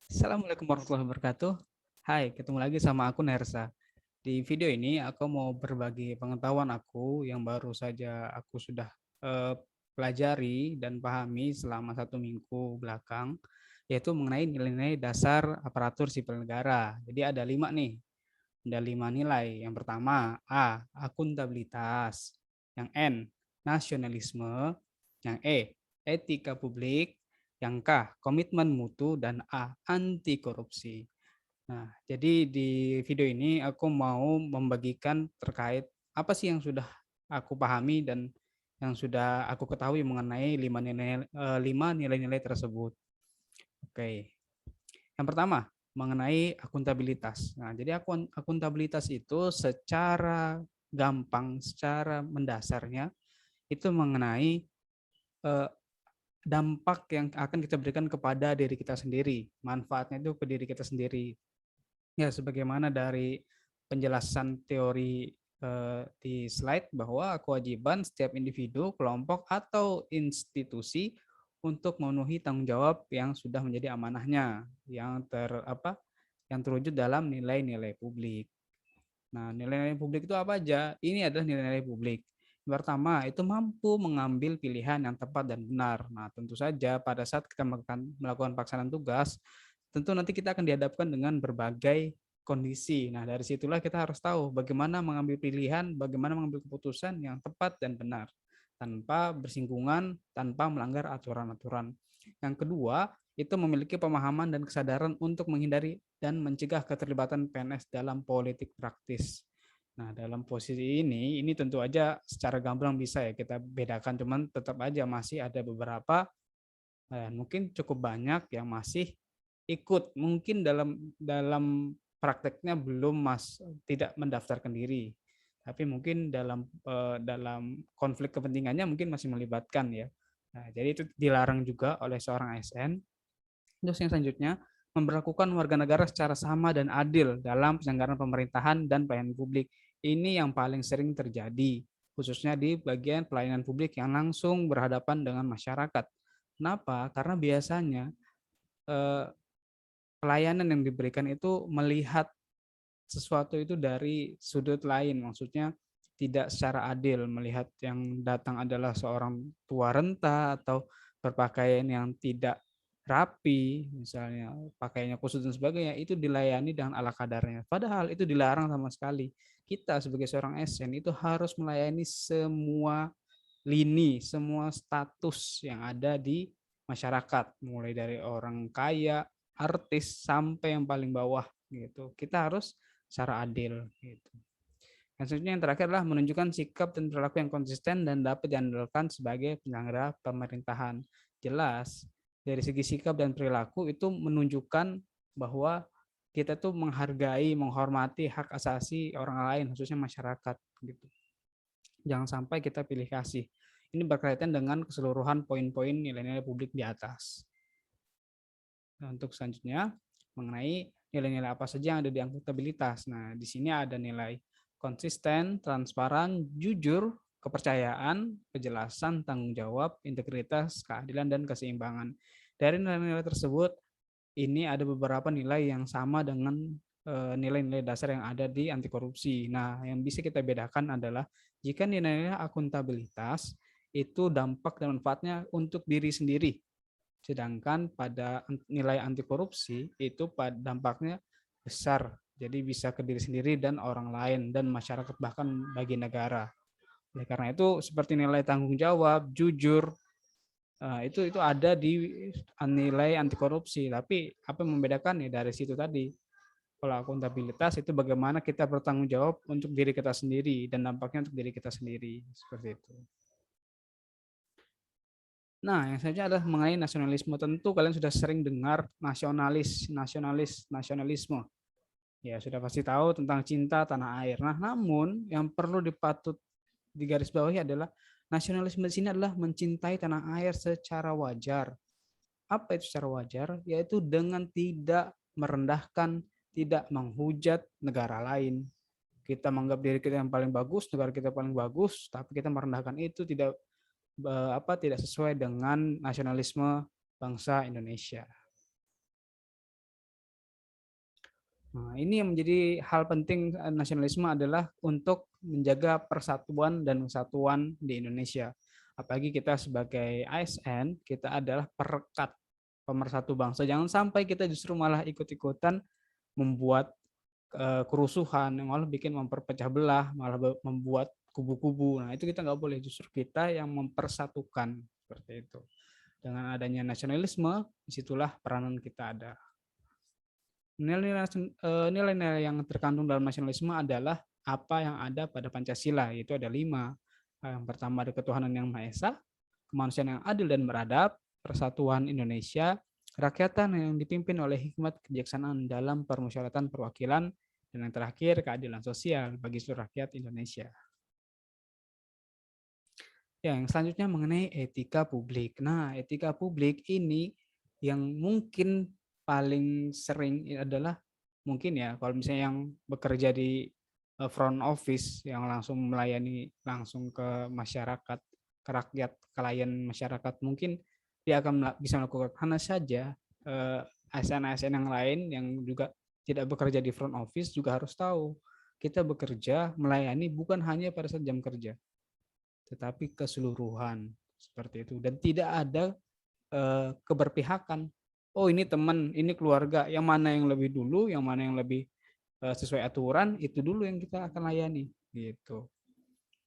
Assalamualaikum warahmatullahi wabarakatuh. Hai, ketemu lagi sama aku Nersa. Di video ini aku mau berbagi pengetahuan aku yang baru saja aku sudah eh, pelajari dan pahami selama 1 minggu belakang, yaitu mengenai nilai-nilai dasar aparatur sipil negara. Jadi ada 5 nih, ada 5 nilai. Yang pertama, A, akuntabilitas. Yang N, nasionalisme. Yang E, etika publik. Yang K, komitmen mutu. Dan A, anti korupsi. Nah, jadi di video ini aku mau membagikan terkait apa sih yang sudah aku pahami dan yang sudah aku ketahui mengenai 5 nilai-nilai tersebut. Oke. Yang pertama, mengenai akuntabilitas. Nah, jadi akuntabilitas itu secara gampang, secara mendasarnya itu mengenai eh, dampak yang akan kita berikan kepada diri kita sendiri. Manfaatnya itu ke diri kita sendiri. Ya, sebagaimana dari penjelasan teori di slide bahwa kewajiban setiap individu, kelompok atau institusi untuk memenuhi tanggung jawab yang sudah menjadi amanahnya yang terwujud dalam nilai-nilai publik. Nah, nilai-nilai publik itu apa aja? Ini adalah nilai-nilai publik. Yang pertama, itu mampu mengambil pilihan yang tepat dan benar. Nah, tentu saja pada saat kita melakukan pelaksanaan tugas, tentu nanti kita akan dihadapkan dengan berbagai kondisi. Nah, dari situlah kita harus tahu bagaimana mengambil pilihan, bagaimana mengambil keputusan yang tepat dan benar, tanpa bersinggungan, tanpa melanggar aturan-aturan. Yang kedua, itu memiliki pemahaman dan kesadaran untuk menghindari dan mencegah keterlibatan PNS dalam politik praktis. Nah, dalam posisi ini tentu aja secara gamblang bisa ya kita bedakan, cuman tetap aja masih ada beberapa, mungkin cukup banyak yang masih ikut, mungkin dalam dalam prakteknya tidak mendaftarkan diri, tapi mungkin dalam konflik kepentingannya mungkin masih melibatkan ya. Nah, jadi itu dilarang juga oleh seorang ASN. Terus yang selanjutnya, memperlakukan warga negara secara sama dan adil dalam penyelenggaraan pemerintahan dan pelayanan publik. Ini yang paling sering terjadi, khususnya di bagian pelayanan publik yang langsung berhadapan dengan masyarakat. Kenapa? Karena biasanya eh, pelayanan yang diberikan itu melihat sesuatu itu dari sudut lain, maksudnya tidak secara adil, melihat yang datang adalah seorang tua renta atau berpakaian yang tidak rapi, misalnya pakaiannya kusut dan sebagainya, itu dilayani dengan ala kadarnya. Padahal itu dilarang sama sekali. Kita sebagai seorang SN itu harus melayani semua lini, semua status yang ada di masyarakat, mulai dari orang kaya, artis sampai yang paling bawah gitu. Kita harus secara adil gitu. Dan selanjutnya yang terakhir adalah menunjukkan sikap dan perilaku yang konsisten dan dapat diandalkan sebagai penyelenggara pemerintahan. Jelas dari segi sikap dan perilaku itu menunjukkan bahwa kita tuh menghargai, menghormati hak asasi orang lain, khususnya masyarakat gitu. Jangan sampai kita pilih kasih. Ini berkaitan dengan keseluruhan poin-poin nilai-nilai publik di atas. Nah, untuk selanjutnya mengenai nilai-nilai apa saja yang ada di akuntabilitas. Nah, di sini ada nilai konsisten, transparan, jujur, kepercayaan, kejelasan, tanggung jawab, integritas, keadilan, dan keseimbangan. Dari nilai-nilai tersebut, ini ada beberapa nilai yang sama dengan nilai-nilai dasar yang ada di anti korupsi. Nah, yang bisa kita bedakan adalah jika nilai-nilai akuntabilitas itu dampak dan manfaatnya untuk diri sendiri. Sedangkan pada nilai anti korupsi itu dampaknya besar. Jadi bisa ke diri sendiri dan orang lain dan masyarakat bahkan bagi negara. Oleh karena itu seperti nilai tanggung jawab, jujur, itu ada di nilai anti korupsi. Tapi apa yang membedakan ya dari situ tadi. Kalau akuntabilitas itu bagaimana kita bertanggung jawab untuk diri kita sendiri dan dampaknya untuk diri kita sendiri. Seperti itu. Nah, yang selanjutnya adalah mengenai nasionalisme. Tentu kalian sudah sering dengar nasionalisme. Ya, sudah pasti tahu tentang cinta tanah air. Nah, namun yang perlu dipatut digarisbawahi adalah nasionalisme di sini adalah mencintai tanah air secara wajar. Apa itu secara wajar? Yaitu dengan tidak merendahkan, tidak menghujat negara lain. Kita menganggap diri kita yang paling bagus, negara kita paling bagus, tapi kita merendahkan itu tidak sesuai dengan nasionalisme bangsa Indonesia. Nah, ini yang menjadi hal penting nasionalisme adalah untuk menjaga persatuan dan kesatuan di Indonesia. Apalagi kita sebagai ASN, kita adalah perekat pemersatu bangsa. Jangan sampai kita justru malah ikut-ikutan membuat kerusuhan, yang malah bikin memperpecah belah, malah membuat kubu-kubu. Nah, itu kita nggak boleh. Justru kita yang mempersatukan seperti itu. Dengan adanya nasionalisme, disitulah peranan kita ada. Nilai-nilai yang terkandung dalam nasionalisme adalah apa yang ada pada Pancasila, yaitu ada 5. Yang pertama ada ketuhanan yang Maha Esa, kemanusiaan yang adil dan beradab, persatuan Indonesia, kerakyatan yang dipimpin oleh hikmat kebijaksanaan dalam permusyawaratan perwakilan, dan yang terakhir keadilan sosial bagi seluruh rakyat Indonesia. Yang selanjutnya mengenai etika publik. Nah, etika publik ini yang mungkin paling sering adalah mungkin ya kalau misalnya yang bekerja di front office yang langsung melayani langsung ke masyarakat, ke rakyat, klien masyarakat, mungkin dia akan bisa melakukan hanya saja. ASN-ASN yang lain yang juga tidak bekerja di front office juga harus tahu kita bekerja melayani bukan hanya pada saat jam kerja, tetapi keseluruhan seperti itu, dan tidak ada keberpihakan. Oh, ini teman, ini keluarga, yang mana yang lebih dulu, yang mana yang lebih sesuai aturan, itu dulu yang kita akan layani gitu.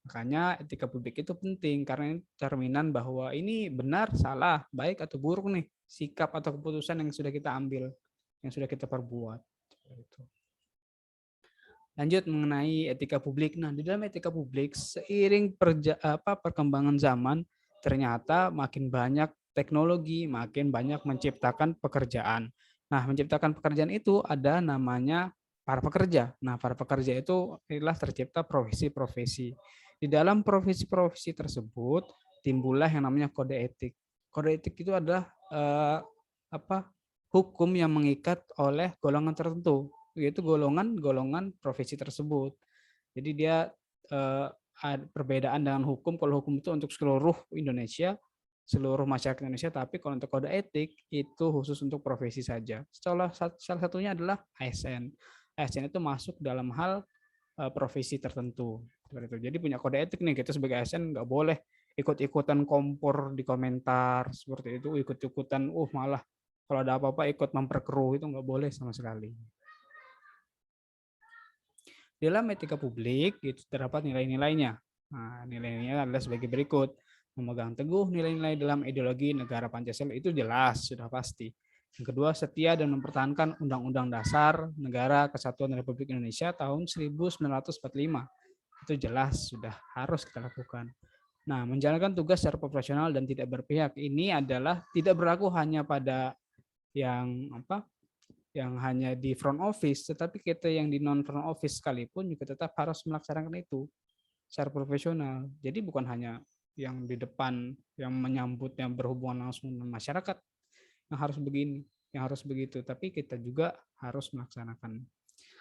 Makanya etika publik itu penting karena ini cerminan bahwa ini benar, salah, baik atau buruk nih sikap atau keputusan yang sudah kita ambil, yang sudah kita perbuat. Lanjut mengenai etika publik. Nah, di dalam etika publik seiring perkembangan zaman ternyata makin banyak teknologi, makin banyak menciptakan pekerjaan. Nah, menciptakan pekerjaan itu ada namanya para pekerja. Nah, para pekerja itu adalah tercipta profesi-profesi. Di dalam profesi-profesi tersebut timbullah yang namanya kode etik. Kode etik itu adalah hukum yang mengikat oleh golongan tertentu, yaitu golongan-golongan profesi tersebut. Jadi dia ada perbedaan dengan hukum. Kalau hukum itu untuk seluruh Indonesia, seluruh masyarakat Indonesia, tapi kalau untuk kode etik itu khusus untuk profesi saja. Salah satunya adalah ASN. ASN itu masuk dalam hal profesi tertentu. Jadi punya kode etik nih, kita sebagai ASN nggak boleh ikut-ikutan kompor di komentar seperti itu, ikut-ikutan malah kalau ada apa-apa ikut memperkeruh, itu nggak boleh sama sekali. Dalam etika publik itu terdapat nilai-nilainya. Nah, nilai-nilainya adalah sebagai berikut. Memegang teguh nilai-nilai dalam ideologi negara Pancasila itu jelas, sudah pasti. Yang kedua, setia dan mempertahankan Undang-Undang Dasar Negara Kesatuan Republik Indonesia tahun 1945. Itu jelas, sudah harus kita lakukan. Nah, menjalankan tugas secara profesional dan tidak berpihak ini adalah tidak berlaku hanya pada yang hanya di front office, tetapi kita yang di non front office sekalipun juga tetap harus melaksanakan itu secara profesional. Jadi bukan hanya yang di depan yang menyambut yang berhubungan langsung dengan masyarakat yang harus begini, yang harus begitu, tapi kita juga harus melaksanakan.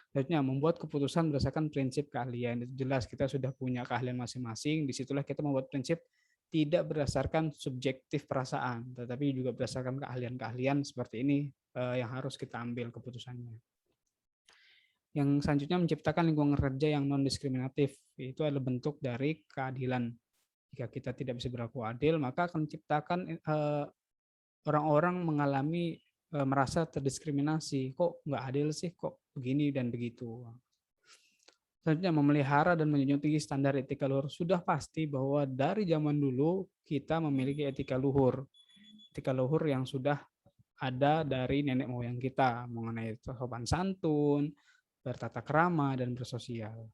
Selanjutnya, membuat keputusan berdasarkan prinsip keahlian. Itu jelas kita sudah punya keahlian masing-masing, disitulah kita membuat prinsip tidak berdasarkan subjektif perasaan, tetapi juga berdasarkan keahlian-keahlian seperti ini yang harus kita ambil keputusannya. Yang selanjutnya, menciptakan lingkungan kerja yang non-diskriminatif. Itu adalah bentuk dari keadilan. Jika kita tidak bisa berlaku adil, maka akan menciptakan orang-orang mengalami merasa terdiskriminasi. Kok nggak adil sih, kok begini dan begitu. Selanjutnya, memelihara dan menjunjung tinggi standar etika luhur. Sudah pasti bahwa dari zaman dulu kita memiliki etika luhur. Etika luhur yang sudah ada dari nenek moyang kita mengenai sopan santun, bertata krama, dan bersosial.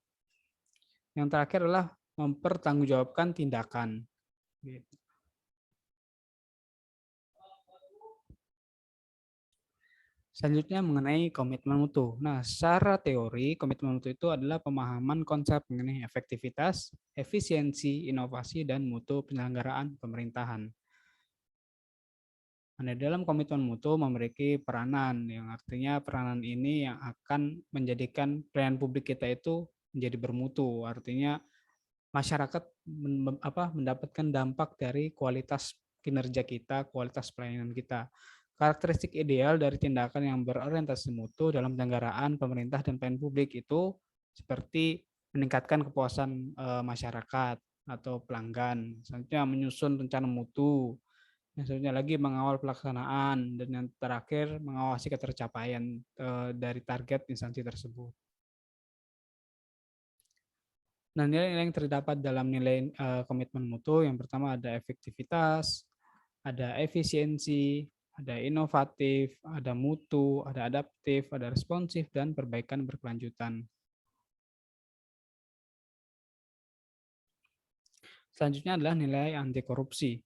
Yang terakhir adalah mempertanggungjawabkan tindakan. Selanjutnya mengenai komitmen mutu. Nah, secara teori, komitmen mutu itu adalah pemahaman konsep mengenai efektivitas, efisiensi, inovasi, dan mutu penyelenggaraan pemerintahan. Nah, dalam komitmen mutu memiliki peranan, yang artinya peranan ini yang akan menjadikan pelayanan publik kita itu menjadi bermutu. Artinya masyarakat mendapatkan dampak dari kualitas kinerja kita, kualitas pelayanan kita. Karakteristik ideal dari tindakan yang berorientasi mutu dalam penyelenggaraan pemerintah dan pelayanan publik itu seperti meningkatkan kepuasan masyarakat atau pelanggan, selanjutnya menyusun rencana mutu, yang selanjutnya lagi mengawal pelaksanaan, dan yang terakhir mengawasi ketercapaian dari target instansi tersebut. Nah, nilai-nilai yang terdapat dalam nilai komitmen mutu yang pertama ada efektivitas, ada efisiensi, ada inovatif, ada mutu, ada adaptif, ada responsif, dan perbaikan berkelanjutan. Selanjutnya adalah nilai anti korupsi.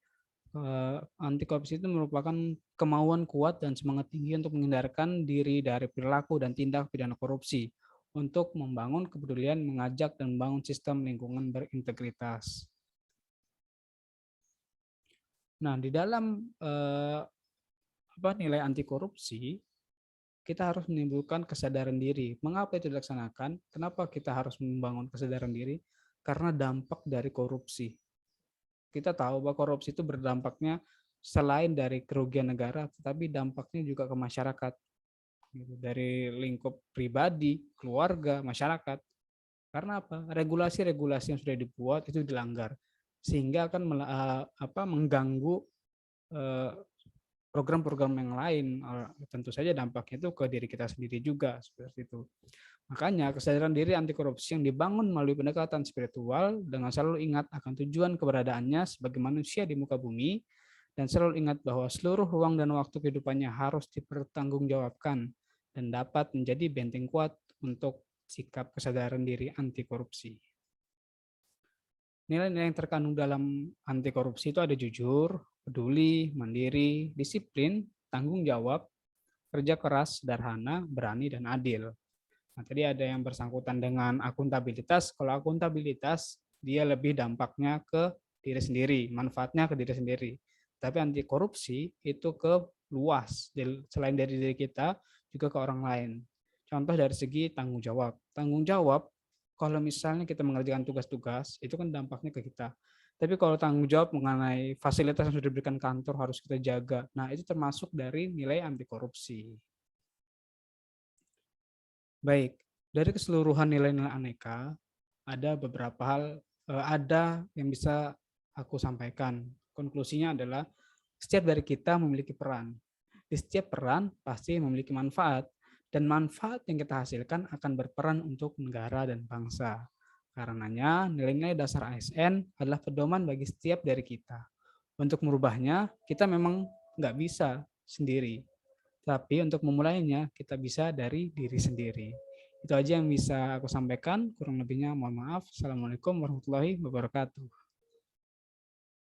Anti korupsi itu merupakan kemauan kuat dan semangat tinggi untuk menghindarkan diri dari perilaku dan tindak pidana korupsi, untuk membangun kepedulian, mengajak dan membangun sistem lingkungan berintegritas. Nah, di dalam nilai anti korupsi, kita harus menimbulkan kesadaran diri. Mengapa itu dilaksanakan? Kenapa kita harus membangun kesadaran diri? Karena dampak dari korupsi. Kita tahu bahwa korupsi itu berdampaknya selain dari kerugian negara, tetapi dampaknya juga ke masyarakat. Dari lingkup pribadi, keluarga, masyarakat. Karena apa? Regulasi-regulasi yang sudah dibuat itu dilanggar, sehingga akan mengganggu program-program yang lain. Tentu saja dampaknya itu ke diri kita sendiri juga, seperti itu. Makanya kesadaran diri anti korupsi yang dibangun melalui pendekatan spiritual dengan selalu ingat akan tujuan keberadaannya sebagai manusia di muka bumi, dan selalu ingat bahwa seluruh ruang dan waktu kehidupannya harus dipertanggungjawabkan dan dapat menjadi benteng kuat untuk sikap kesadaran diri anti korupsi. Nilai-nilai yang terkandung dalam anti korupsi itu ada jujur, peduli, mandiri, disiplin, tanggung jawab, kerja keras, sederhana, berani, dan adil. Nah, tadi ada yang bersangkutan dengan akuntabilitas. Kalau akuntabilitas, dia lebih dampaknya ke diri sendiri, manfaatnya ke diri sendiri. Tapi anti korupsi itu ke luas, selain dari diri kita, juga ke orang lain. Contoh dari segi tanggung jawab. Tanggung jawab, kalau misalnya kita mengerjakan tugas-tugas, itu kan dampaknya ke kita. Tapi kalau tanggung jawab mengenai fasilitas yang sudah diberikan kantor harus kita jaga. Nah, itu termasuk dari nilai anti korupsi. Baik, dari keseluruhan nilai-nilai aneka, ada beberapa hal, ada yang bisa aku sampaikan. Konklusinya adalah setiap dari kita memiliki peran. Di setiap peran pasti memiliki manfaat, dan manfaat yang kita hasilkan akan berperan untuk negara dan bangsa. Karenanya, nilai-nilai dasar ASN adalah pedoman bagi setiap dari kita. Untuk merubahnya, kita memang nggak bisa sendiri. Tapi untuk memulainya, kita bisa dari diri sendiri. Itu aja yang bisa aku sampaikan. Kurang lebihnya mohon maaf. Assalamualaikum warahmatullahi wabarakatuh.